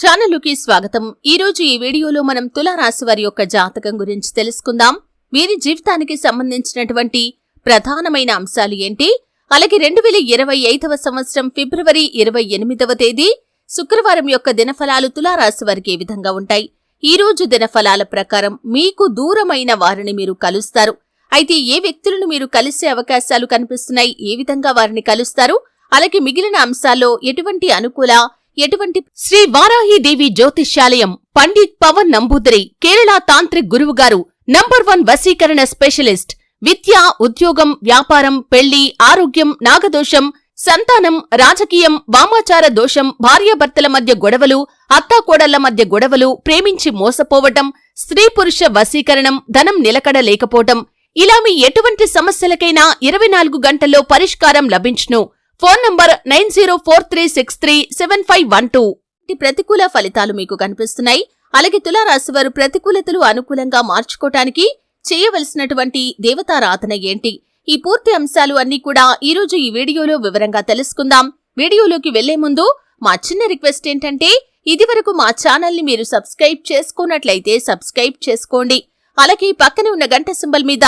ఛానలుకి స్వాగతం. ఈ రోజు ఈ వీడియోలో మనం తులారాశి వారి యొక్క జాతకం గురించి తెలుసుకుందాం. వీరి జీవితానికి సంబంధించినటువంటి ప్రధానమైన అంశాలు ఏంటి, అలాగే 2025వ సంవత్సరం ఫిబ్రవరి 28వ తేదీ శుక్రవారం యొక్క దినఫలాలు తులారాశి వారికి ఏ విధంగా ఉంటాయి. ఈ రోజు దినఫలాల ప్రకారం మీకు దూరమైన వారిని మీరు కలుస్తారు. అయితే ఏ వ్యక్తులను మీరు కలిసే అవకాశాలు కనిపిస్తున్నాయి, ఏ విధంగా వారిని కలుస్తారు, అలాగే మిగిలిన అంశాల్లో ఎటువంటి శ్రీ వారాహీదేవి జ్యోతిష్యాలయం పండిత్ పవన్ నంబూదరి కేరళ తాంత్రిక్ గురువుగారు నంబర్ 1 వశీకరణ స్పెషలిస్ట్. విద్య, ఉద్యోగం, వ్యాపారం, పెళ్లి, ఆరోగ్యం, నాగదోషం, సంతానం, రాజకీయం, వామాచార దోషం, భార్యాభర్తల మధ్య గొడవలు, అత్తాకోడళ్ల మధ్య గొడవలు, ప్రేమించి మోసపోవటం, స్త్రీ పురుష వశీకరణం, ధనం నిలకడ లేకపోవటం, ఇలా మీ ఎటువంటి సమస్యలకైనా 24 గంటల్లో పరిష్కారం లభించును. Phone number 9043637512. ప్రతికూల ఫలితాలు మీకు కనిపిస్తున్నాయి. అలాగే తులారాశి వారు ప్రతికూలతలు అనుకూలంగా మార్చుకోవటానికి చేయవలసినటువంటి దేవతారాధన ఏంటి, ఈ పూర్తి అంశాలు అన్నీ కూడా ఈ రోజు ఈ వీడియోలో వివరంగా తెలుసుకుందాం. వీడియోలోకి వెళ్లే ముందు మా చిన్న రిక్వెస్ట్ ఏంటంటే, ఇదివరకు మా ఛానల్ ని మీరు సబ్స్క్రైబ్ చేసుకున్నట్లయితే సబ్స్క్రైబ్ చేసుకోండి. అలాగే పక్కనే ఉన్న గంట సింబల్ మీద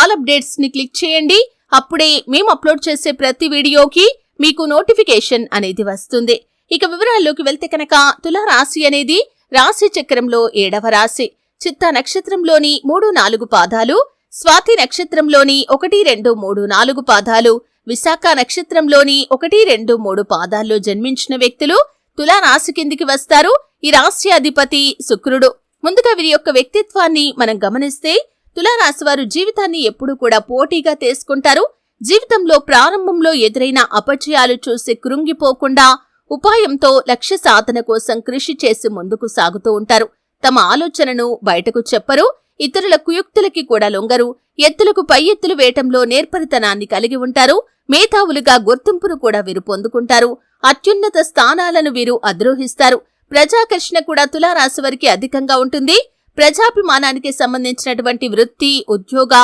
ఆల్ అప్డేట్స్ ని క్లిక్ చేయండి. అప్పుడే మేము అప్లోడ్ చేసే ప్రతి వీడియోకి మీకు నోటిఫికేషన్ అనేది వస్తుంది. ఇక వివరాల్లోకి వెళ్తే కనుక, తులారాశి అనేది రాశి చక్రంలో 7వ రాశి. చిత్తా నక్షత్రంలోని 3-4 పాదాలు, స్వాతి నక్షత్రంలోని 1, 2, 3, 4 పాదాలు, విశాఖ నక్షత్రంలోని 1, 2, 3 పాదాల్లో జన్మించిన వ్యక్తులు తులారాశి కిందికి వస్తారు. ఈ రాశి అధిపతి శుక్రుడు. ముందుగా వీరి యొక్క వ్యక్తిత్వాన్ని మనం గమనిస్తే, తులారాశి వారు జీవితాన్ని ఎప్పుడూ కూడా పోటీగా తీసుకుంటారు. జీవితంలో ప్రారంభంలో ఎదురైన అపజయాలు చూసి కృంగిపోకుండా ఉపాయంతో లక్ష్య సాధన కోసం కృషి చేసి ముందుకు సాగుతూ ఉంటారు. తమ ఆలోచనను బయటకు చెప్పరు. ఇతరుల కుయుక్తులకి కూడా లొంగరు. ఎత్తులకు పై ఎత్తులు వేయటంలో నేర్పరితనాన్ని కలిగి ఉంటారు. మేధావులుగా గుర్తింపును కూడా వీరు పొందుకుంటారు. అత్యున్నత స్థానాలను వీరు అధిరోహిస్తారు. ప్రజాకర్షణ కూడా తులారాశి వారికి అధికంగా ఉంటుంది. ప్రజాభిమానానికి సంబంధించినటువంటి వృత్తి, ఉద్యోగ,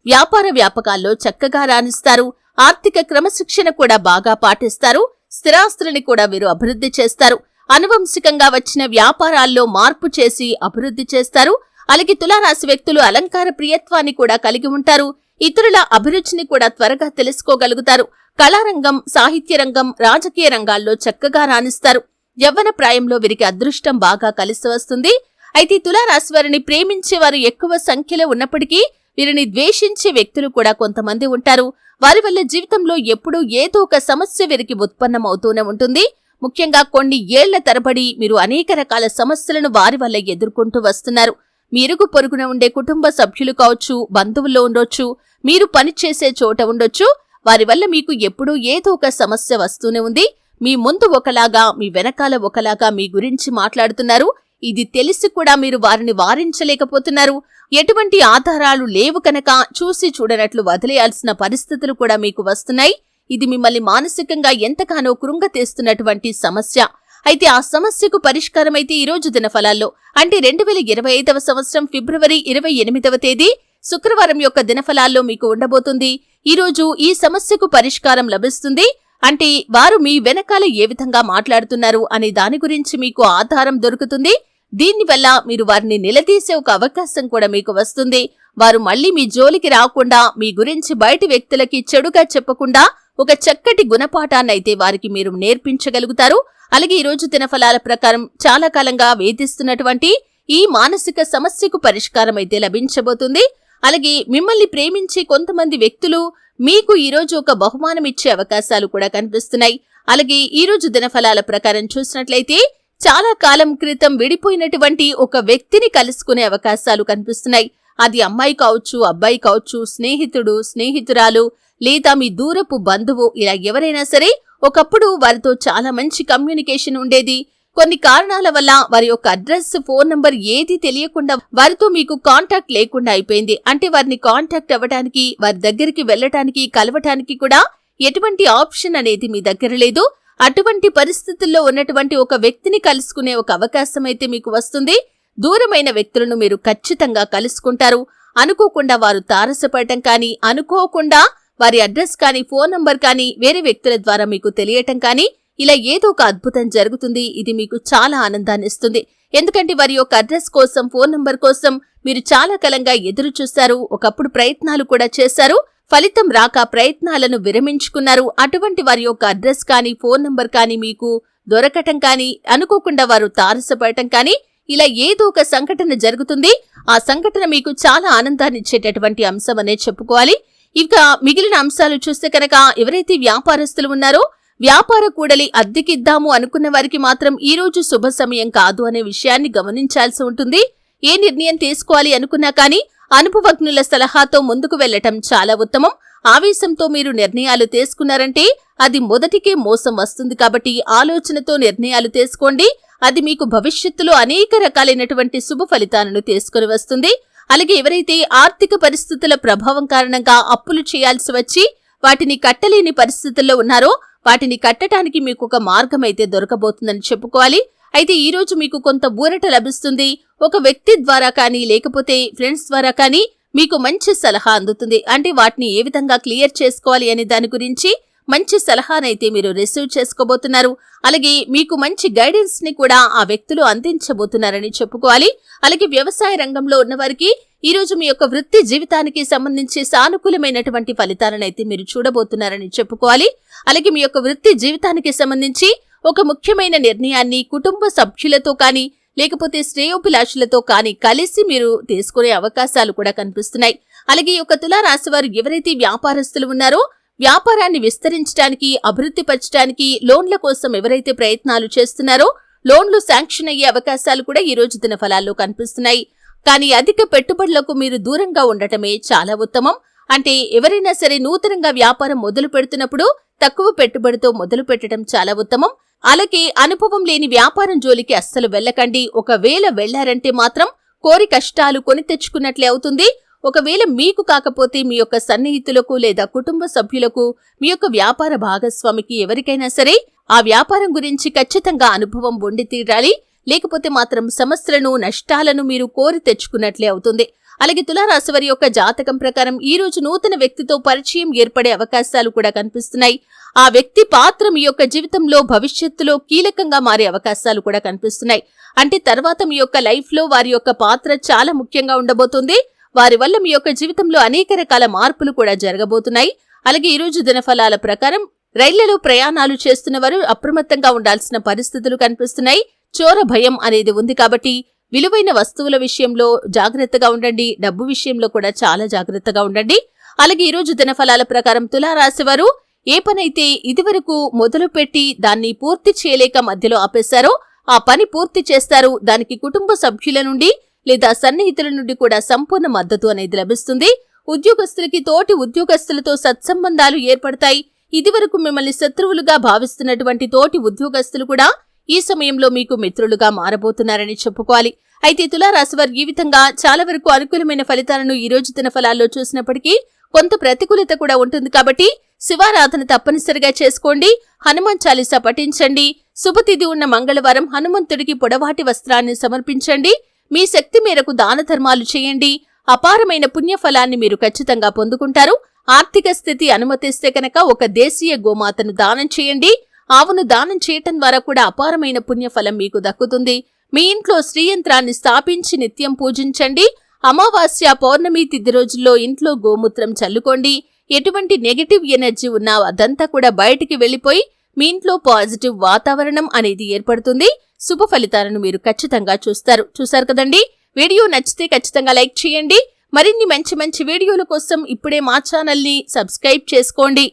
వ్యాపార వ్యాపకాల్లో చక్కగా రాణిస్తారు. ఆర్థిక క్రమశిక్షణ కూడా బాగా పాటిస్తారు. స్థిరాస్తులని కూడా వీరు అభివృద్ధి చేస్తారు. అనువంశికంగా వచ్చిన వ్యాపారాల్లో మార్పు చేసి అభివృద్ధి చేస్తారు. అలాగే తులారాశి వ్యక్తులు అలంకార ప్రియత్వాన్ని కూడా కలిగి ఉంటారు. ఇతరుల అభిరుచిని కూడా త్వరగా తెలుసుకోగలుగుతారు. కళారంగం, సాహిత్య రంగం, రాజకీయ రంగాల్లో చక్కగా రాణిస్తారు. యవ్వన ప్రాయంలో వీరికి అదృష్టం బాగా కలిసి వస్తుంది. అయితే తులారాశి వారిని ప్రేమించేవారు ఎక్కువ సంఖ్యలో ఉన్నప్పటికీ వీరిని ద్వేషించే వ్యక్తులు కూడా కొంతమంది ఉంటారు. వారి వల్ల జీవితంలో ఎప్పుడూ ఏదో ఒక సమస్య వీరికి ఉత్పన్నమవుతూనే ఉంటుంది. ముఖ్యంగా కొన్ని ఏళ్ల తరబడి మీరు అనేక రకాల సమస్యలను వారి వల్ల ఎదుర్కొంటూ వస్తున్నారు. మీ ఇరుగు పొరుగున ఉండే కుటుంబ సభ్యులు కావచ్చు, బంధువుల్లో ఉండొచ్చు, మీరు పనిచేసే చోట ఉండొచ్చు. వారి వల్ల మీకు ఎప్పుడూ ఏదో ఒక సమస్య వస్తూనే ఉంది. మీ ముందు ఒకలాగా, మీ వెనకాల ఒకలాగా మీ గురించి మాట్లాడుతున్నారు. ఇది తెలిసి కూడా మీరు వారిని వారించలేకపోతున్నారు. ఎటువంటి ఆధారాలు లేవు కనుక చూసి చూడనట్లు వదిలేయాల్సిన పరిస్థితులు కూడా మీకు వస్తున్నాయి. ఇది మిమ్మల్ని మానసికంగా ఎంతగానో కృంగతీస్తున్నటువంటి సమస్య. అయితే ఆ సమస్యకు పరిష్కారమైతే ఈ రోజు దినఫలాల్లో, అంటే 2025వ సంవత్సరం ఫిబ్రవరి 28వ తేదీ శుక్రవారం యొక్క దినఫలాల్లో మీకు ఉండబోతుంది. ఈ రోజు ఈ సమస్యకు పరిష్కారం లభిస్తుంది. అంటే వారు మీ వెనకాల ఏ విధంగా మాట్లాడుతున్నారు అనే దాని గురించి మీకు ఆధారం దొరుకుతుంది. దీనివల్ల మీరు వారిని నిలదీసే ఒక అవకాశం కూడా మీకు వస్తుంది. వారు మళ్లీ మీ జోలికి రాకుండా, మీ గురించి బయటి వ్యక్తులకి చెడుగా చెప్పకుండా ఒక చక్కటి గుణపాఠాన్నైతే వారికి మీరు నేర్పించగలుగుతారు. అలాగే ఈ రోజు దినఫలాల ప్రకారం చాలా కాలంగా వేధిస్తున్నటువంటి ఈ మానసిక సమస్యకు పరిష్కారం అయితే లభించబోతుంది. అలాగే మిమ్మల్ని ప్రేమించే కొంతమంది వ్యక్తులు మీకు ఈ రోజు ఒక బహుమానం ఇచ్చే అవకాశాలు కూడా కనిపిస్తున్నాయి. అలాగే ఈ రోజు దినఫలాల ప్రకారం చూసినట్లయితే, చాలా కాలం క్రితం విడిపోయినటువంటి ఒక వ్యక్తిని కలుసుకునే అవకాశాలు కనిపిస్తున్నాయి. అది అమ్మాయి కావచ్చు, అబ్బాయి కావచ్చు, స్నేహితుడు, స్నేహితురాలు, లేదా మీ దూరపు బంధువు, ఇలా ఎవరైనా సరే ఒకప్పుడు వారితో చాలా మంచి కమ్యూనికేషన్ ఉండేది. కొన్ని కారణాల వల్ల వారి యొక్క అడ్రస్, ఫోన్ నంబర్ ఏది తెలియకుండా వారితో మీకు కాంటాక్ట్ లేకుండా అయిపోయింది. అంటే వారిని కాంటాక్ట్ అవ్వడానికి, వారి దగ్గరికి వెళ్లటానికి, కలవటానికి కూడా ఎటువంటి ఆప్షన్ అనేది మీ దగ్గర లేదు. అటువంటి పరిస్థితుల్లో ఉన్నటువంటి ఒక వ్యక్తిని కలుసుకునే ఒక అవకాశం అయితే మీకు వస్తుంది. దూరమైన వ్యక్తులను మీరు ఖచ్చితంగా కలుసుకుంటారు. అనుకోకుండా వారు తారసపడటం కానీ, అనుకోకుండా వారి అడ్రస్ కానీ, ఫోన్ నంబర్ కానీ వేరే వ్యక్తుల ద్వారా మీకు తెలియటం కానీ ఇలా ఏదో ఒక అద్భుతం జరుగుతుంది. ఇది మీకు చాలా ఆనందాన్ని ఇస్తుంది. ఎందుకంటే వారి యొక్క అడ్రస్ కోసం, ఫోన్ నంబర్ కోసం మీరు చాలా కాలంగా ఎదురు చూశారు. ఒకప్పుడు ప్రయత్నాలు కూడా చేశారు. ఫలితం రాక ప్రయత్నాలను విరమించుకున్నారు. అటువంటి వారి యొక్క అడ్రస్ కానీ, ఫోన్ నంబర్ కానీ మీకు దొరకటం కానీ, అనుకోకుండా వారు తారసపడటం కానీ, ఇలా ఏదో ఒక సంఘటన జరుగుతుంది. ఆ సంఘటన మీకు చాలా ఆనందాన్ని ఇచ్చేటటువంటి అంశం అనే చెప్పుకోవాలి. ఇక మిగిలిన అంశాలు చూస్తే కనుక ఎవరైతే వ్యాపారస్తులు ఉన్నారో వ్యాపార కూడలి అద్దెకిద్దాము అనుకున్న వారికి మాత్రం ఈ రోజు శుభ సమయం కాదు అనే విషయాన్ని గమనించాల్సి ఉంటుంది. ఏ నిర్ణయం తీసుకోవాలి అనుకున్నా కానీ అనుభవజ్ఞుల సలహాతో ముందుకు వెళ్లటం చాలా ఉత్తమం. ఆవేశంతో మీరు నిర్ణయాలు తీసుకున్నారంటే అది మొదటికే మోసం వస్తుంది. కాబట్టి ఆలోచనతో నిర్ణయాలు తీసుకోండి. అది మీకు భవిష్యత్తులో అనేక రకాలైనటువంటి శుభ ఫలితాలను తీసుకుని వస్తుంది. అలాగే ఎవరైతే ఆర్థిక పరిస్థితుల ప్రభావం కారణంగా అప్పులు చేయాల్సి వచ్చి వాటిని కట్టలేని పరిస్థితుల్లో ఉన్నారో వాటిని కట్టడానికి మీకు ఒక మార్గం అయితే దొరకబోతుందని చెప్పుకోవాలి. అయితే ఈ రోజు మీకు కొంత ఊరట లభిస్తుంది. ఒక వ్యక్తి ద్వారా కానీ లేకపోతే ఫ్రెండ్స్ ద్వారా కానీ మీకు మంచి సలహా అందుతుంది. అంటే వాటిని ఏ విధంగా క్లియర్ చేసుకోవాలి అనే దాని గురించి మంచి సలహానైతే మీరు రిసీవ్ చేసుకోబోతున్నారు. అలాగే మీకు మంచి గైడెన్స్ ని కూడా ఆ వ్యక్తులు అందించబోతున్నారని చెప్పుకోవాలి. అలాగే వ్యవసాయ రంగంలో ఉన్నవారికి ఈ రోజు మీ యొక్క వృత్తి జీవితానికి సంబంధించి సానుకూలమైనటువంటి ఫలితాలనైతే మీరు చూడబోతున్నారని చెప్పుకోవాలి. అలాగే మీ యొక్క వృత్తి జీవితానికి సంబంధించి ఒక ముఖ్యమైన నిర్ణయాన్ని కుటుంబ సభ్యులతో కానీ లేకపోతే శ్రేయోభిలాషులతో కానీ కలిసి మీరు తీసుకునే అవకాశాలు కూడా కనిపిస్తున్నాయి. అలాగే ఈ యొక్క తులారాశి వారు ఎవరైతే వ్యాపారస్తులు ఉన్నారో వ్యాపారాన్ని విస్తరించడానికి, అభివృద్ధి పరచడానికి లోన్ల కోసం ఎవరైతే ప్రయత్నాలు చేస్తున్నారో లోన్లు శాంక్షన్ అయ్యే అవకాశాలు కూడా ఈ రోజు దిన ఫలాల్లో కనిపిస్తున్నాయి. కానీ అధిక పెట్టుబడులకు మీరు దూరంగా ఉండటమే చాలా ఉత్తమం. అంటే ఎవరైనా సరే నూతనంగా వ్యాపారం మొదలు పెడుతున్నప్పుడు తక్కువ పెట్టుబడితో మొదలు పెట్టడం చాలా ఉత్తమం. అలాగే అనుభవం లేని వ్యాపారం జోలికి అస్సలు వెళ్ళకండి. ఒకవేళ వెళ్లారంటే మాత్రం కోరి కష్టాలు కొని తెచ్చుకున్నట్లే అవుతుంది. ఒకవేళ మీకు కాకపోతే మీ యొక్క సన్నిహితులకు లేదా కుటుంబ సభ్యులకు, మీ యొక్క వ్యాపార భాగస్వామికి ఎవరికైనా సరే ఆ వ్యాపారం గురించి ఖచ్చితంగా అనుభవం ఉండి తీరాలి. లేకపోతే మాత్రం సమస్యలను, నష్టాలను మీరు కోరి తెచ్చుకున్నట్లే అవుతుంది. అలాగే తులారాశి వారి యొక్క జాతకం ప్రకారం ఈ రోజు నూతన వ్యక్తితో పరిచయం ఏర్పడే అవకాశాలు కూడా కనిపిస్తున్నాయి. ఆ వ్యక్తి పాత్ర మీ యొక్క జీవితంలో భవిష్యత్తులో కీలకంగా మారే అవకాశాలు కూడా కనిపిస్తున్నాయి. అంటే తర్వాత మీ యొక్క లైఫ్ లో వారి యొక్క పాత్ర చాలా ముఖ్యంగా ఉండబోతుంది. వారి వల్ల మీ యొక్క జీవితంలో అనేక రకాల మార్పులు కూడా జరగబోతున్నాయి. అలాగే ఈ రోజు దినఫలాల ప్రకారం రైళ్లలో ప్రయాణాలు చేస్తున్న వారు అప్రమత్తంగా ఉండాల్సిన పరిస్థితులు కనిపిస్తున్నాయి. చోర భయం అనేది ఉంది. కాబట్టి విలువైన వస్తువుల విషయంలో జాగ్రత్తగా ఉండండి. డబ్బు విషయంలో కూడా చాలా జాగ్రత్తగా ఉండండి. అలాగే ఈ రోజు దినఫలాల ప్రకారం తులారాశి వారు ఏ పనైతే ఇదివరకు మొదలుపెట్టి దాన్ని పూర్తి చేయలేక మధ్యలో ఆపేశారో ఆ పని పూర్తి చేస్తారు. దానికి కుటుంబ సభ్యుల నుండి లేదా సన్నిహితుల నుండి కూడా సంపూర్ణ మద్దతు అనేది లభిస్తుంది. ఉద్యోగస్తులకి తోటి ఉద్యోగస్తులతో సత్సంబంధాలు ఏర్పడతాయి. ఇదివరకు మిమ్మల్ని శత్రువులుగా భావిస్తున్నటువంటి తోటి ఉద్యోగస్తులు కూడా ఈ సమయంలో మీకు మిత్రులుగా మారబోతున్నారని చెప్పుకోవాలి. అయితే తులారాశి వారు ఈ విధంగా చాలా వరకు అనుకూలమైన ఫలితాలను ఈ రోజు దిన ఫలాల్లో చూసినప్పటికీ కొంత ప్రతికూలత కూడా ఉంటుంది. కాబట్టి శివారాధన తప్పనిసరిగా చేసుకోండి. హనుమాన్ చాలీసా పఠించండి. శుభతిథి ఉన్న మంగళవారం హనుమంతుడికి పొడవాటి వస్త్రాన్ని సమర్పించండి. మీ శక్తి మేరకు దాన ధర్మాలు చేయండి. అపారమైన పుణ్యఫలాన్ని మీరు ఖచ్చితంగా పొందుకుంటారు. ఆర్థిక స్థితి అనుమతిస్తే కనుక ఒక దేశీయ గోమాతను దానం చేయండి. ఆవును దానం చేయటం ద్వారా కూడా అపారమైన పుణ్యఫలం మీకు దక్కుతుంది. మీ ఇంట్లో శ్రీయంత్రాన్ని స్థాపించి నిత్యం పూజించండి. అమావాస్య, పౌర్ణమి తిథి రోజుల్లో ఇంట్లో గోమూత్రం చల్లుకోండి. ఎటువంటి నెగటివ్ ఎనర్జీ ఉన్నా అదంతా కూడా బయటికి వెళ్లిపోయి మీ ఇంట్లో పాజిటివ్ వాతావరణం అనేది ఏర్పడుతుంది. శుభ ఫలితాలను మీరు ఖచ్చితంగా చూస్తారు కదండి. వీడియో నచ్చితే ఖచ్చితంగా లైక్ చేయండి. మరిన్ని మంచి మంచి వీడియోల కోసం ఇప్పుడే మా ఛానల్ ని సబ్స్క్రైబ్ చేసుకోండి.